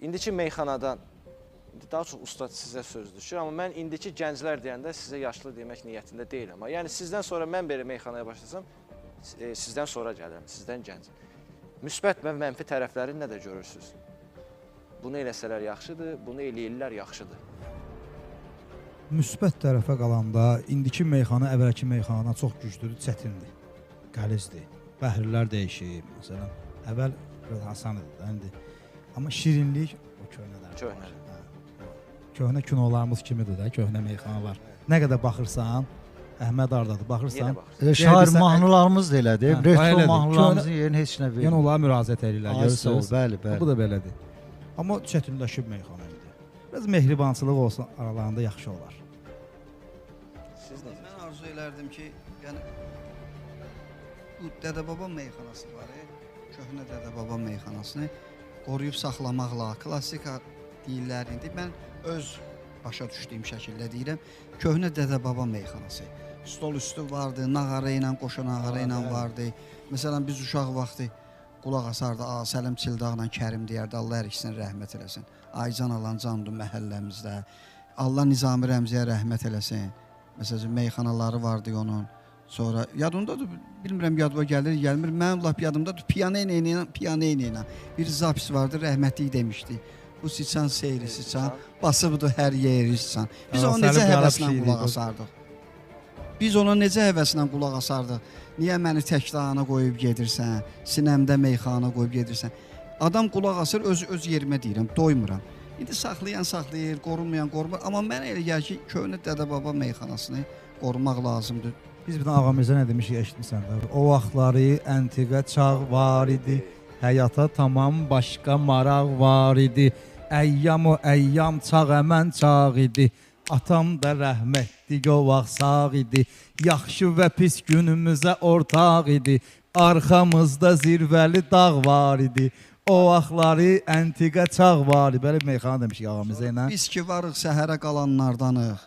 indiki meyxanadan, daha çox ustad sizə söz düşür, amma mən indiki gənclər deyəndə sizə yaşlı demək niyyətində deyiləm. Yəni sizdən sonra mən belə meyxanaya başlasam, sizdən sonra gəlirəm, sizdən gənc. Müsbət və mənfi tərəfləri nə də görürsünüz? Bunu eləsələr yaxşıdır, bunu eləyirlər yaxşıdır. Müsbət tərəfə qalanda indiki meyxana əvvəlki meyxanadan çox güclüdür, çətindir, qəlizdir. Bəhrilər dəyişir, məsələn. Əvvəl biraz asan idi. Amma şirinlik o köhnələr. Köhnələr. Köhnə kinolarımız kimidir də, köhnə meyxanalar. Nə qədər baxırsan, Əhməd Ardadır, baxırsan. Şair mahnılarımız da elədir. Retro mahnılarımızın yerini heç nə verir. Yəni onlara müraciət edirlər, görürsünüz. Bəli, bəli. Bu da belədir. Amma çətinləşib meyxana indi. Biraz mehribançılıq olsun aralarında yaxşı olar. Siz necə? Mən arzu elərdim ki, yəni bu Dədə-baba meyxanası var, köhnə Dədə-baba meyxanasını qoruyub saxlamaqla, klassika deyirlər indi. Mən öz başa düşdüyüm şəkildə deyirəm, köhnə Dədə-baba meyxanası. Stol üstü vardı, nağara ilə, qoşa nağara ilə vardı. Məsələn, biz uşaq vaxtı qulaq asardı, Səlim Çildağla Kərim deyərdi, Allah hər ikisini rəhmət eləsin. Aycan alan candı məhəlləmizdə. Allah Nizami Rəmziyə rəhmət eləsin. Məsələn, meyxanaları vardı onun. Sonra yadımdadır, bilmirəm yadıma gəlir, gəlmir. Mənim lap yadımdadır, piyano ilə bir zapis vardı, rəhmətlik demişdi. Bu sıçan seyri sıçan, basıbdır hər yeri sıçan. Biz ona necə həvəslə qulaq asardıq? Biz ona necə həvəslə qulaq asardıq? Niyə məni təkdana qoyub gedirsən, sinəmdə meyxana qoyub gedirsən? Adam qulaq asır, öz yerimə deyirəm, doymuram. İndi saxlayan saxlayır, qorunmayan qorumur. Amma mən elə gəl ki, köhnə Dədə-baba meyxanasını qorumaq lazımdır. Biz bir ağamıza nə demişik, eşitmirsən də. O vaxtları əntiqə çağ var idi, həyata tamam başqa maraq var idi. Əyyam o əyyam çağ əmən çağ idi. Atam da rəhmətli o vaxt sağ idi. Yaxşı və pis günümüzə ortaq idi. Arxamızda zirvəli dağ var idi. O vaxtları əntiqə çağ var idi. Belə meyxana demişik ağamıza ilə. Biz ki varıq səhərə qalanlardanıq.